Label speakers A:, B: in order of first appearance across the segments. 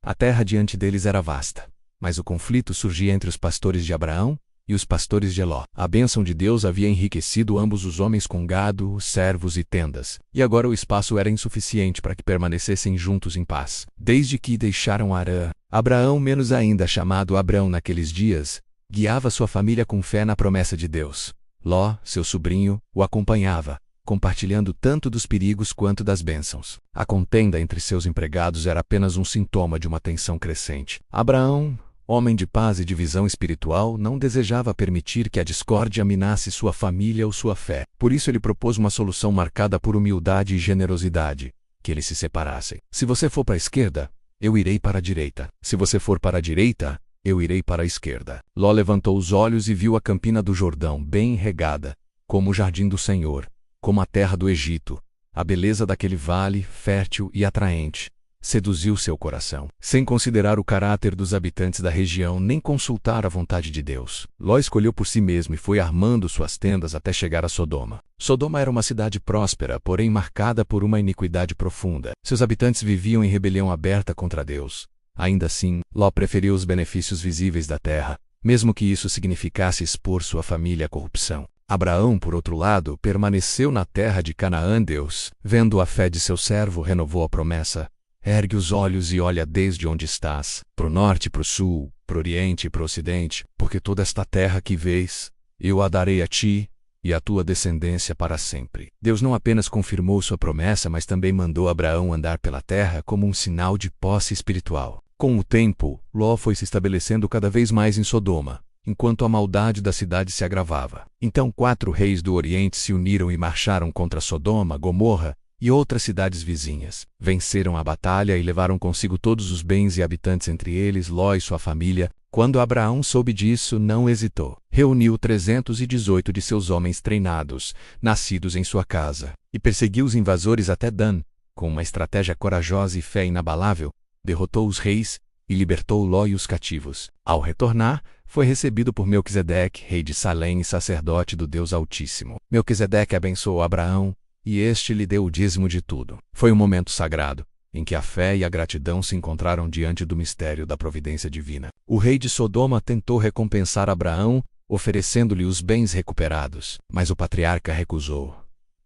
A: A terra diante deles era vasta, mas o conflito surgia entre os pastores de Abraão e os pastores de Ló. A bênção de Deus havia enriquecido ambos os homens com gado, servos e tendas, e agora o espaço era insuficiente para que permanecessem juntos em paz. Desde que deixaram Harã, Abraão, menos ainda chamado Abrão naqueles dias, guiava sua família com fé na promessa de Deus. Ló, seu sobrinho, o acompanhava, compartilhando tanto dos perigos quanto das bênçãos. A contenda entre seus empregados era apenas um sintoma de uma tensão crescente. Abraão, homem de paz e de visão espiritual, não desejava permitir que a discórdia minasse sua família ou sua fé. Por isso ele propôs uma solução marcada por humildade e generosidade: que eles se separassem. Se você for para a esquerda, eu irei para a direita. Se você for para a direita, eu irei para a esquerda. Ló levantou os olhos e viu a campina do Jordão bem regada, como o jardim do Senhor, como a terra do Egito. A beleza daquele vale, fértil e atraente, seduziu seu coração. Sem considerar o caráter dos habitantes da região nem consultar a vontade de Deus, Ló escolheu por si mesmo e foi armando suas tendas até chegar a Sodoma. Sodoma era uma cidade próspera, porém marcada por uma iniquidade profunda. Seus habitantes viviam em rebelião aberta contra Deus. Ainda assim, Ló preferiu os benefícios visíveis da terra, mesmo que isso significasse expor sua família à corrupção. Abraão, por outro lado, permaneceu na terra de Canaã. Deus, vendo a fé de seu servo, renovou a promessa: ergue os olhos e olha desde onde estás, para o norte e para o sul, para o oriente e para o ocidente, porque toda esta terra que vês, eu a darei a ti e à tua descendência para sempre. Deus não apenas confirmou sua promessa, mas também mandou Abraão andar pela terra como um sinal de posse espiritual. Com o tempo, Ló foi se estabelecendo cada vez mais em Sodoma, enquanto a maldade da cidade se agravava. Então 4 reis do Oriente se uniram e marcharam contra Sodoma, Gomorra e outras cidades vizinhas. Venceram a batalha e levaram consigo todos os bens e habitantes, entre eles Ló e sua família. Quando Abraão soube disso, não hesitou. Reuniu 318 de seus homens treinados, nascidos em sua casa, e perseguiu os invasores até Dan. Com uma estratégia corajosa e fé inabalável, derrotou os reis e libertou Ló e os cativos. Ao retornar, foi recebido por Melquisedeque, rei de Salém e sacerdote do Deus Altíssimo. Melquisedeque abençoou Abraão, e este lhe deu o dízimo de tudo. Foi um momento sagrado, em que a fé e a gratidão se encontraram diante do mistério da providência divina. O rei de Sodoma tentou recompensar Abraão, oferecendo-lhe os bens recuperados, mas o patriarca recusou.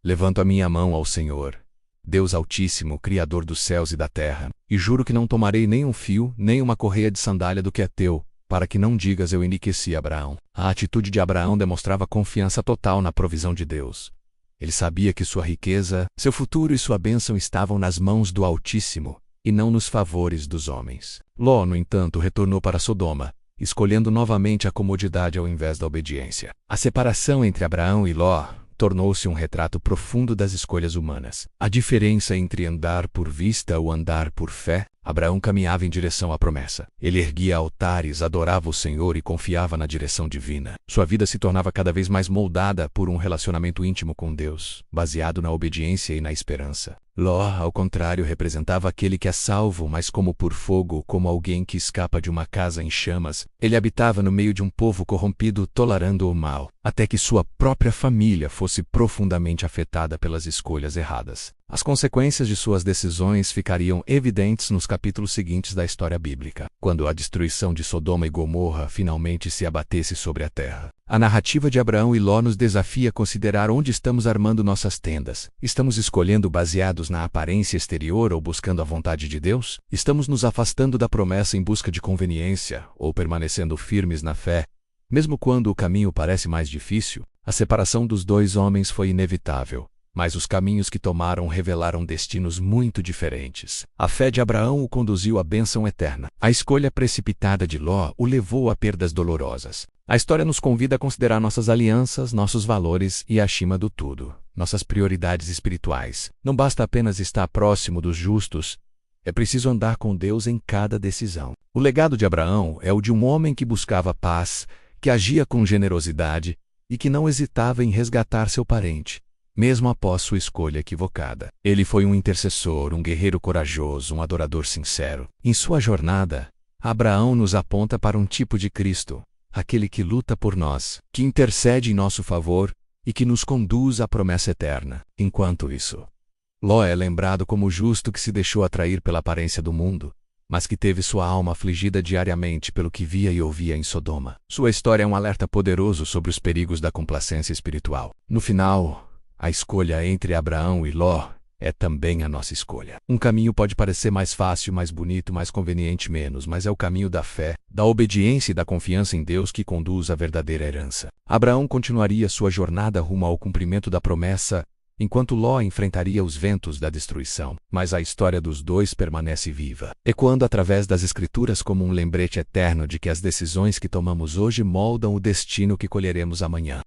A: Levanto a minha mão ao Senhor, Deus Altíssimo, Criador dos céus e da terra, e juro que não tomarei nem um fio, nem uma correia de sandália do que é teu, para que não digas eu enriqueci Abraão. A atitude de Abraão demonstrava confiança total na provisão de Deus. Ele sabia que sua riqueza, seu futuro e sua bênção estavam nas mãos do Altíssimo, e não nos favores dos homens. Ló, no entanto, retornou para Sodoma, escolhendo novamente a comodidade ao invés da obediência. A separação entre Abraão e Ló tornou-se um retrato profundo das escolhas humanas. A diferença entre andar por vista ou andar por fé. Abraão caminhava em direção à promessa. Ele erguia altares, adorava o Senhor e confiava na direção divina. Sua vida se tornava cada vez mais moldada por um relacionamento íntimo com Deus, baseado na obediência e na esperança. Ló, ao contrário, representava aquele que é salvo, mas como por fogo, como alguém que escapa de uma casa em chamas. Ele habitava no meio de um povo corrompido, tolerando o mal, até que sua própria família fosse profundamente afetada pelas escolhas erradas. As consequências de suas decisões ficariam evidentes nos capítulos seguintes da história bíblica, quando a destruição de Sodoma e Gomorra finalmente se abatesse sobre a terra. A narrativa de Abraão e Ló nos desafia a considerar onde estamos armando nossas tendas. Estamos escolhendo baseados na aparência exterior ou buscando a vontade de Deus? Estamos nos afastando da promessa em busca de conveniência ou permanecendo firmes na fé, mesmo quando o caminho parece mais difícil? A separação dos dois homens foi inevitável, mas os caminhos que tomaram revelaram destinos muito diferentes. A fé de Abraão o conduziu à bênção eterna. A escolha precipitada de Ló o levou a perdas dolorosas. A história nos convida a considerar nossas alianças, nossos valores e, acima do tudo, nossas prioridades espirituais. Não basta apenas estar próximo dos justos, é preciso andar com Deus em cada decisão. O legado de Abraão é o de um homem que buscava paz, que agia com generosidade e que não hesitava em resgatar seu parente, mesmo após sua escolha equivocada. Ele foi um intercessor, um guerreiro corajoso, um adorador sincero. Em sua jornada, Abraão nos aponta para um tipo de Cristo, aquele que luta por nós, que intercede em nosso favor e que nos conduz à promessa eterna. Enquanto isso, Ló é lembrado como o justo que se deixou atrair pela aparência do mundo mas que teve sua alma afligida diariamente pelo que via e ouvia em Sodoma. Sua história é um alerta poderoso sobre os perigos da complacência espiritual. No final, a escolha entre Abraão e Ló é também a nossa escolha. Um caminho pode parecer mais fácil, mais bonito, mais conveniente menos, mas é o caminho da fé, da obediência e da confiança em Deus que conduz à verdadeira herança. Abraão continuaria sua jornada rumo ao cumprimento da promessa, enquanto Ló enfrentaria os ventos da destruição. Mas a história dos dois permanece viva, ecoando através das Escrituras como um lembrete eterno de que as decisões que tomamos hoje moldam o destino que colheremos amanhã.